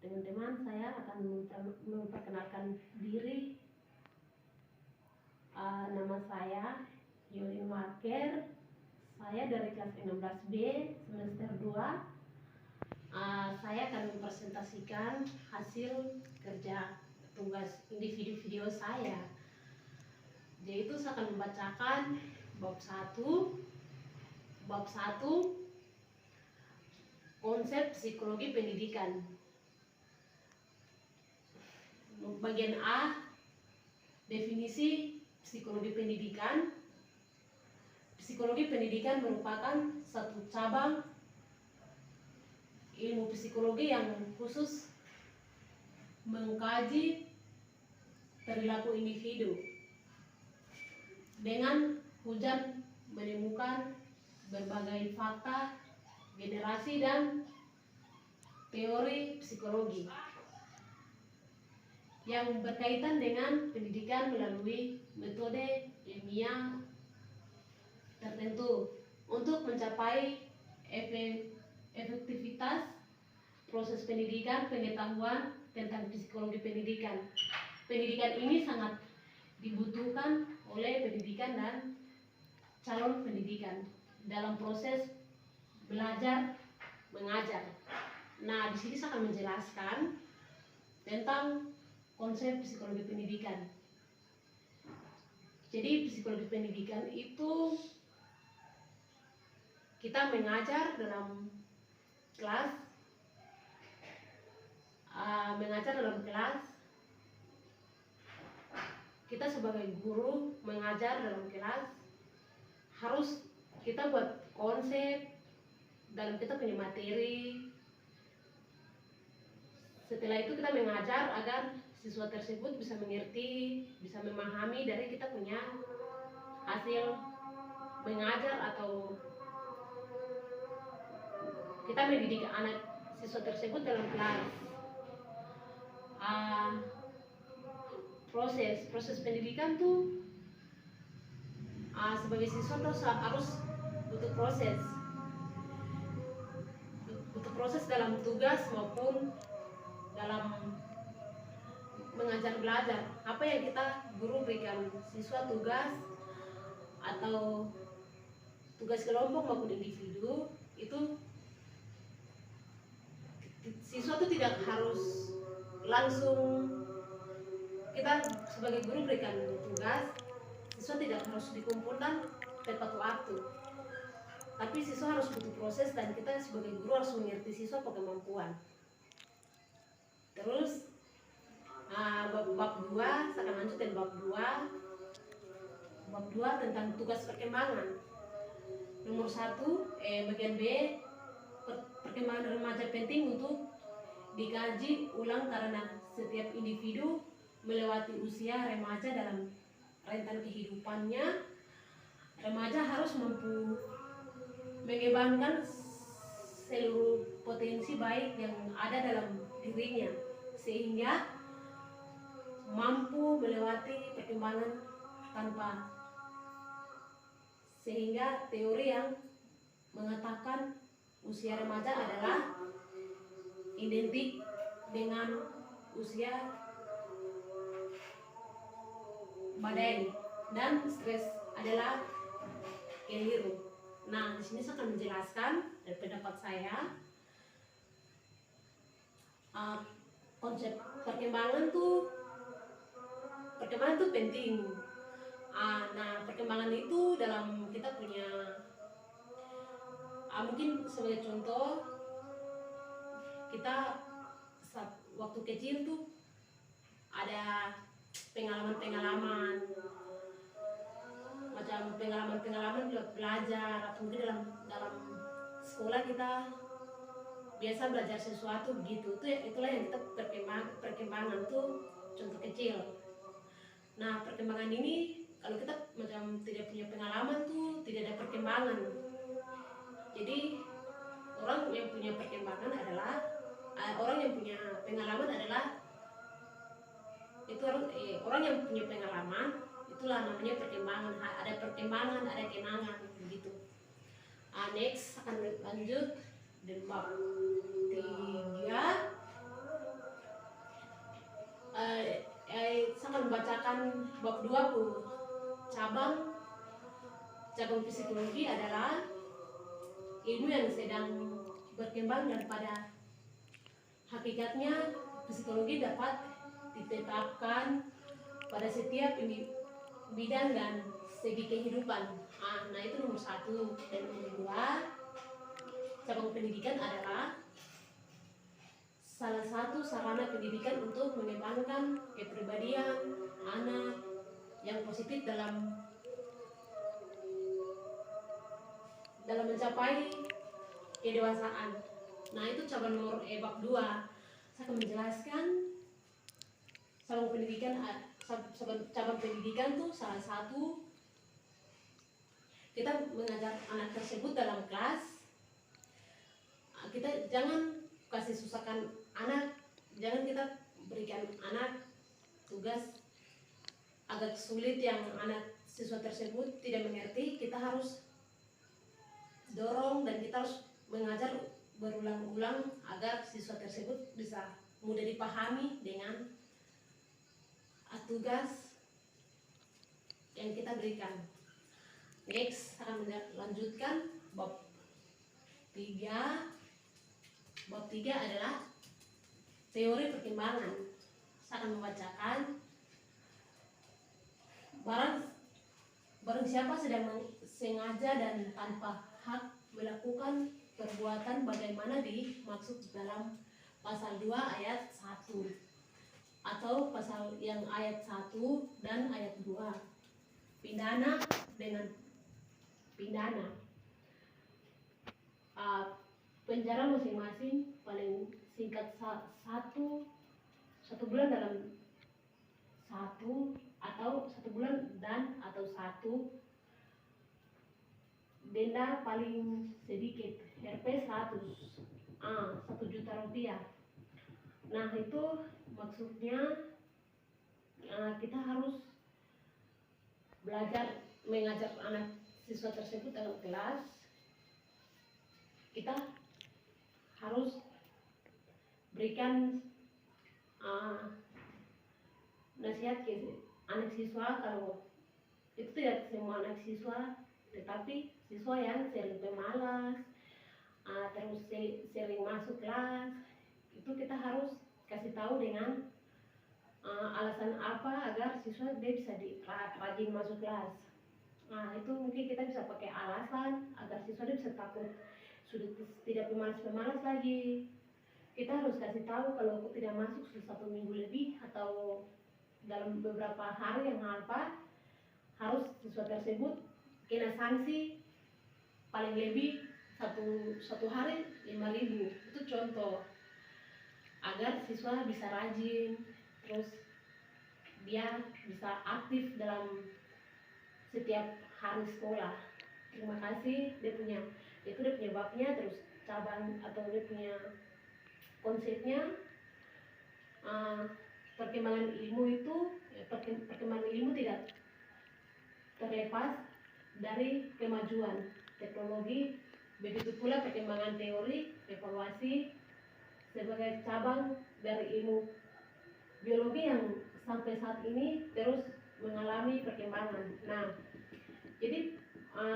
Teman-teman, saya akan memperkenalkan diri. Nama saya Yuli Marker. Saya dari kelas 16B semester 2. Saya akan mempresentasikan hasil kerja tugas individu video saya. Yaitu saya akan membacakan bab 1 konsep psikologi pendidikan. Bagian A, definisi psikologi pendidikan. Psikologi pendidikan merupakan satu cabang ilmu psikologi yang khusus mengkaji perilaku individu dengan tujuan menemukan berbagai fakta, generasi, dan teori psikologi yang berkaitan dengan pendidikan melalui metode ilmiah tertentu untuk mencapai efektivitas proses pendidikan. Pengetahuan tentang psikologi pendidikan. Pendidikan ini sangat dibutuhkan oleh pendidikan dan calon pendidikan dalam proses belajar mengajar. Nah, di sini saya akan menjelaskan tentang konsep psikologi pendidikan. Jadi psikologi pendidikan itu kita mengajar dalam kelas, kita sebagai guru mengajar dalam kelas, harus kita buat konsep dalam kita punya materi. Setelah itu kita mengajar agar siswa tersebut bisa mengerti, bisa memahami dari kita punya hasil mengajar, atau kita mendidik anak siswa tersebut dalam kelas. Proses pendidikan tuh sebagai siswa tuh harus butuh proses dalam tugas maupun dalam mengajar belajar. Apa yang kita guru berikan siswa tugas atau tugas kelompok maupun individu, itu siswa itu tidak harus langsung kita sebagai guru berikan tugas, siswa tidak harus dikumpulkan tepat waktu, tapi siswa harus butuh proses dan kita sebagai guru harus mengerti siswa kemampuan. Terus bab 2, saya akan lanjutkan bab 2 tentang tugas perkembangan. Nomor 1, bagian B, perkembangan remaja penting untuk dikaji ulang karena setiap individu melewati usia remaja. Dalam rentan kehidupannya, remaja harus mampu mengembangkan seluruh potensi baik yang ada dalam dirinya, sehingga mampu melewati perkembangan sehingga teori yang mengatakan usia remaja adalah identik dengan usia badai dan stres adalah keliru. Nah, di sini saya akan menjelaskan dari pendapat saya konsep perkembangan tuh penting. Nah, perkembangan itu dalam kita punya mungkin sebagai contoh, kita waktu kecil tuh ada pengalaman macam pengalaman belajar, atau mungkin dalam sekolah kita biasa belajar sesuatu begitu. Itulah yang kita perkembangan tuh contoh kecil. Nah, perkembangan ini kalau kita macam tidak punya pengalaman tuh tidak ada perkembangan. Jadi orang yang punya perkembangan adalah orang yang punya pengalaman adalah itu orang yang punya pengalaman, itulah namanya perkembangan. Ada perkembangan, ada kenangan begitu. Next akan lanjut di bab 3 bab 2 cabang psikologi adalah ilmu yang sedang berkembang dan pada hakikatnya psikologi dapat ditetapkan pada setiap bidang dan segi kehidupan. Nah itu nomor 1. Dan nomor 2, cabang pendidikan adalah salah satu sarana pendidikan untuk mengembangkan kepribadian anak yang positif dalam mencapai kedewasaan. Nah itu cabang nomor bab 2. Saya akan menjelaskan cabang pendidikan tuh salah satu kita mengajar anak tersebut dalam kelas. Kita jangan kasih susahkan anak, jangan kita berikan anak tugas agak sulit yang anak siswa tersebut tidak mengerti. Kita harus dorong dan kita harus mengajar berulang-ulang agar siswa tersebut bisa mudah dipahami dengan tugas yang kita berikan. Next, akan melanjutkan bab 3. Bab 3 adalah teori perkembangan. Saya akan membacakan. Barang siapa sedang sengaja dan tanpa hak melakukan perbuatan bagaimana dimaksud dalam pasal 2 ayat 1 atau pasal yang ayat 1 dan ayat 2, pidana dengan pidana penjara masing-masing paling singkat 1 bulan dalam 1 atau 1 bulan dan atau 1 denda paling sedikit Rp 100 juta rupiah. Nah itu maksudnya kita harus belajar mengajar anak siswa tersebut dalam kelas. Kita harus berikan nasihat ke anak siswa. Kalau itu tidak semua anak siswa, tetapi siswa yang sering pemalas, terus sering masuk kelas, itu kita harus kasih tahu dengan alasan apa agar siswa dia bisa rajin masuk kelas. Itu mungkin kita bisa pakai alasan agar siswa dia bisa takut, sudah tidak pemalas-pemalas lagi. Kita harus kasih tahu kalau tidak masuk sudah 1 minggu lebih atau dalam beberapa hari yang harus siswa tersebut kena sanksi paling lebih satu hari 5.000. Itu contoh agar siswa bisa rajin, terus dia bisa aktif dalam setiap hari sekolah. Terima kasih. Dia punya babnya, terus cabang atau dia punya konsepnya. Perkembangan ilmu tidak terlepas dari kemajuan teknologi, begitu pula perkembangan teori evaluasi sebagai cabang dari ilmu biologi yang sampai saat ini terus mengalami perkembangan. Nah, jadi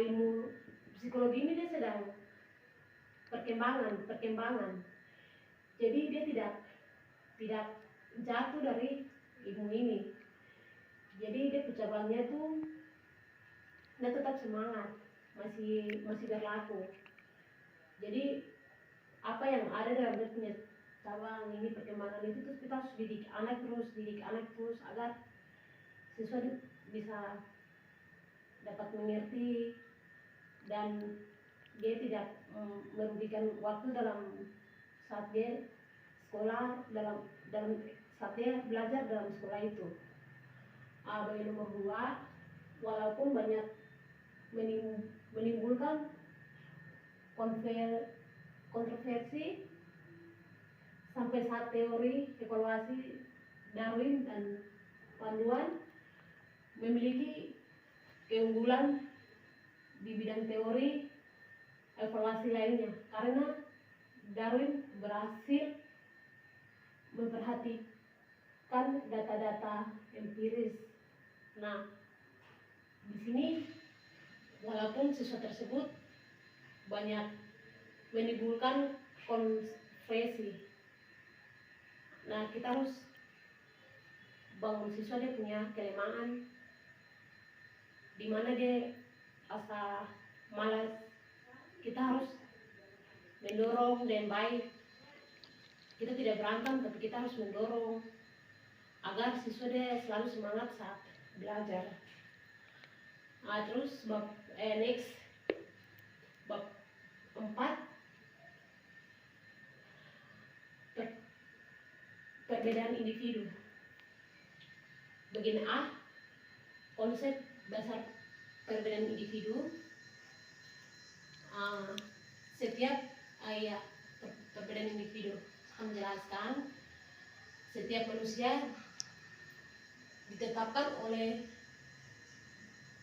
ilmu psikologi ini dia sedang perkembangan. Jadi dia tidak jatuh dari ilmu ini. Jadi dia cabangnya tuh dia tetap semangat, masih berlaku. Jadi apa yang ada dalam dia punya cabang ini perkembangan itu terus kita harus didik anak terus agar siswa bisa dapat mengerti dan dia tidak merugikan waktu dalam saat dia sekolah, dalam saat dia belajar dalam sekolah itu. Bagi nomor 2, walaupun banyak menimbulkan kontroversi sampai saat teori evaluasi Darwin dan panduan memiliki keunggulan di bidang teori evaluasi lainnya, karena Darwin berhasil memperhatikan data-data empiris Nah, di sini walaupun siswa tersebut banyak menimbulkan konfesi, nah kita harus bangun siswa dia punya kelemahan di mana dia asa malas. Kita harus mendorong dan baik. Kita tidak berantem, tapi kita harus mendorong agar siswa dia selalu semangat saat belajar. Nah, terus next bab 4, perbedaan individu. Bagian A, konsep dasar perbedaan individu. Setiap perbedaan individu menjelaskan setiap manusia ditetapkan oleh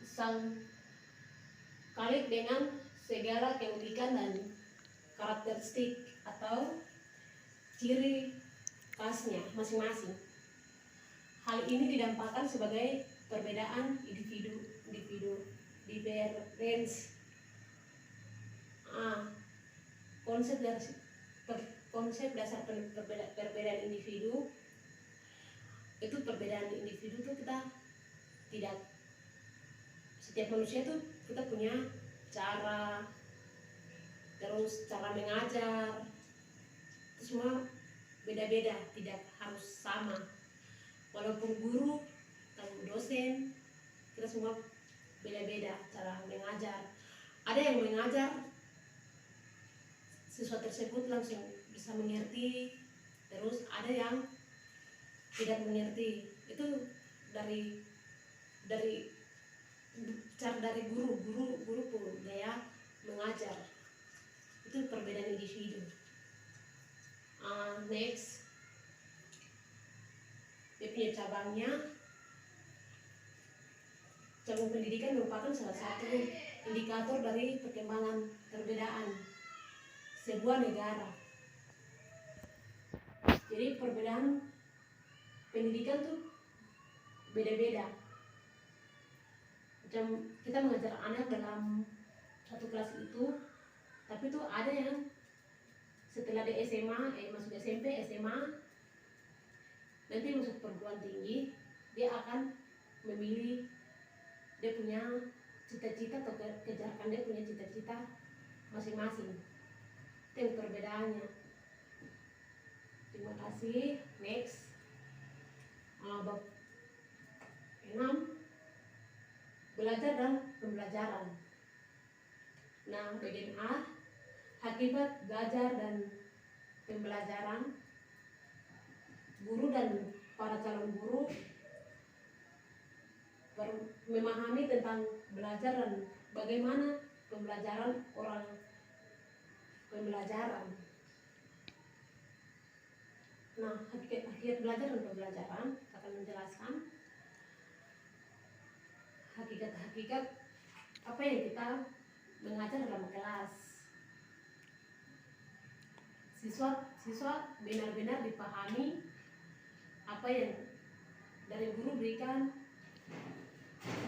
Sang Khalik dengan segala keunikan dan karakteristik atau ciri khasnya masing-masing. Hal ini didampakkan sebagai perbedaan individu difference. Konsep dasar perbedaan individu itu, perbedaan individu itu kita tidak, setiap manusia itu kita punya cara, terus cara mengajar itu semua beda-beda, tidak harus sama. Walaupun guru atau dosen, kita semua beda-beda cara mengajar. Ada yang mengajar siswa tersebut langsung bisa mengerti, terus ada yang tidak mengerti. Itu dari cara dari guru pun gaya mengajar. Itu perbedaan individu. Next, dia punya cabangnya. Cabang pendidikan merupakan salah satu indikator dari perkembangan perbedaan sebuah negara. Jadi perbedaan pendidikan tuh beda-beda. Macam kita mengajar anak dalam satu kelas itu, tapi tuh ada yang setelah di SMA, masuk SMP, SMA, nanti masuk perguruan tinggi, dia akan memilih, dia punya cita-cita atau kejarkan dia punya cita-cita masing-masing. Itu yang perbedaannya. Terima kasih. Next, bab 6, belajar dan pembelajaran. Nah, bagian A, hakikat belajar dan pembelajaran. Guru dan para calon guru memahami tentang belajar dan bagaimana pembelajaran orang pembelajaran. Nah, hakikat belajar dan pembelajaran akan menjelaskan hakikat apa yang kita mengajar dalam kelas. Siswa benar-benar dipahami apa yang dari guru berikan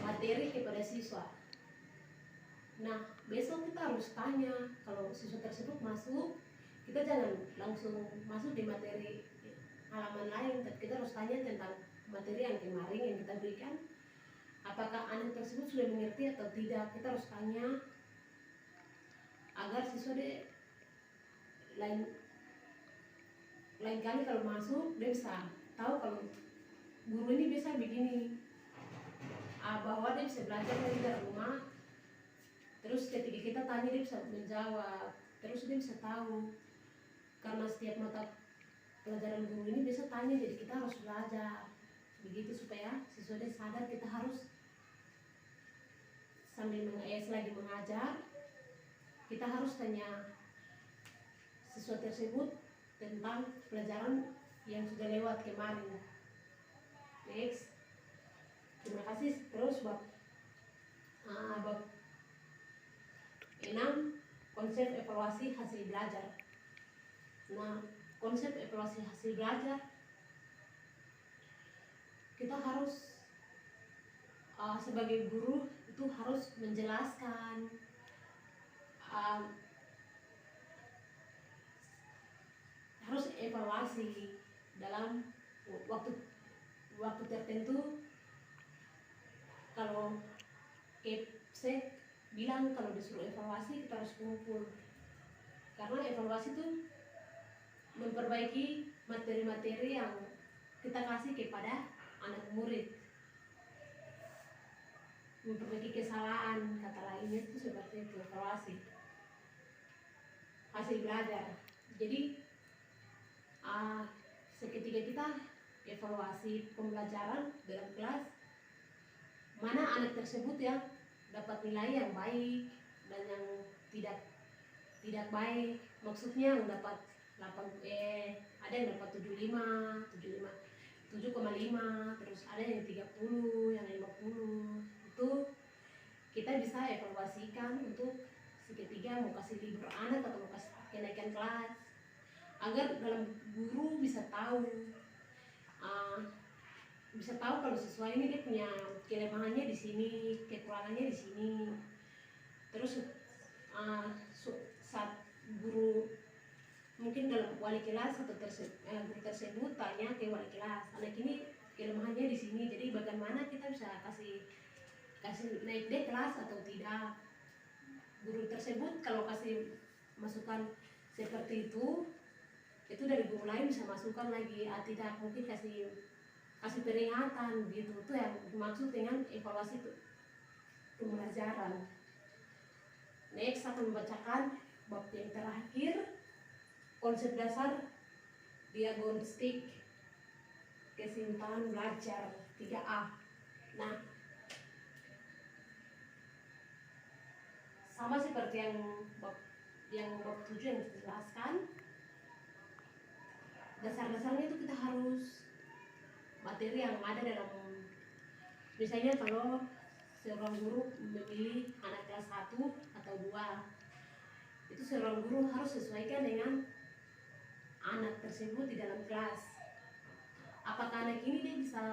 materi kepada siswa. Nah, besok kita harus tanya, kalau siswa tersebut masuk, kita jangan langsung masuk di materi halaman lain, tapi kita harus tanya tentang materi yang kemarin yang kita berikan. Apakah anak tersebut sudah mengerti atau tidak? Kita harus tanya agar siswa dia lain kali kalau masuk dia bisa tahu kalau guru ini bisa begini, bahwa dia bisa belajar dari rumah. Terus ketika kita tanya dia bisa menjawab, terus dia bisa tahu. Karena setiap mata pelajaran guru ini bisa tanya, jadi kita harus belajar begitu supaya siswa dia sadar kita harus selagi mengajar, kita harus tanya siswa tersebut tentang pelajaran yang sudah lewat kemarin. Next, terima kasih. Terus bab 6, konsep evaluasi hasil belajar. Nah, konsep evaluasi hasil belajar, kita harus sebagai guru itu harus menjelaskan, uh, harus evaluasi dalam waktu waktu tertentu. Kalau saya bilang kalau disuruh evaluasi kita harus kumpul, karena evaluasi itu memperbaiki materi-materi yang kita kasih kepada anak murid, memperbaiki kesalahan, kata lainnya itu seperti itu evaluasi hasil belajar. Jadi seketika kita evaluasi pembelajaran dalam kelas, mana anak tersebut yang dapat nilai yang baik dan yang tidak baik. Maksudnya yang dapat 8, ada yang dapat 7,5, terus ada yang 30, yang 50. Itu kita bisa evaluasikan untuk seketika mau kasih libur anak atau mau kasih kenaikan kelas, agar dalam guru bisa tahu kalau siswa ini dia punya kelemahannya di sini, kekurangannya di sini. Terus saat guru mungkin dalam wali kelas atau guru tersebut tanya ke wali kelas, anak ini kelemahannya di sini, jadi bagaimana kita bisa kasih naik deh kelas atau tidak. Guru tersebut kalau kasih masukan seperti itu dari guru lain bisa masukkan lagi, tidak mungkin kasih peringatan gitu. Itu yang dimaksud dengan evaluasi pembelajaran. Next akan membacakan bab yang terakhir, konsep dasar diagnostik kesimpulan belajar 3A. Nah, sama seperti yang bab 7 yang dijelaskan, dasar-dasarnya itu kita harus materi yang ada dalam, misalnya kalau seorang guru memilih anak kelas 1 atau 2, itu seorang guru harus sesuaikan dengan anak tersebut di dalam kelas. Apakah anak ini dia bisa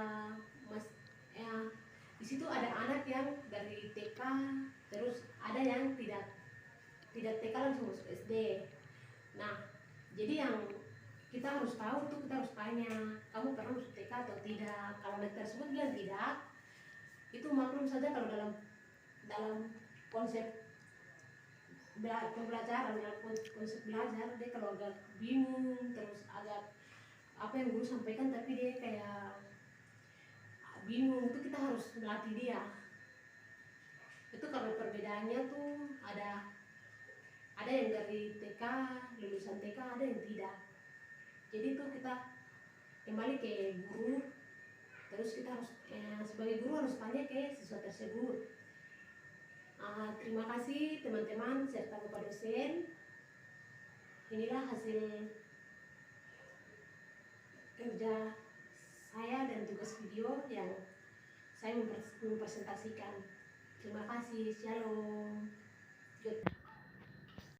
di situ ada anak yang dari TK, terus ada yang tidak TK langsung masuk SD. Nah, jadi yang kita harus tahu tuh, kita harus tanya, kamu pernah masuk TK atau tidak. Kalau anak tersebut bilang tidak, itu maklum saja kalau dalam konsep pembelajaran, dalam konsep belajar, dia kalau agak bingung, terus agak apa yang guru sampaikan tapi dia kayak bingung, itu kita harus melatih dia. Itu kalau perbedaannya tuh ada yang dari TK, lulusan TK, ada yang tidak. Jadi itu kita kembali ke guru, terus kita harus sebagai guru harus tanya ke siswa tersebut. Terima kasih teman-teman serta Bapak dosen. Inilah hasil kerja saya dan tugas video yang saya mempresentasikan. Terima kasih. Shalom. Good.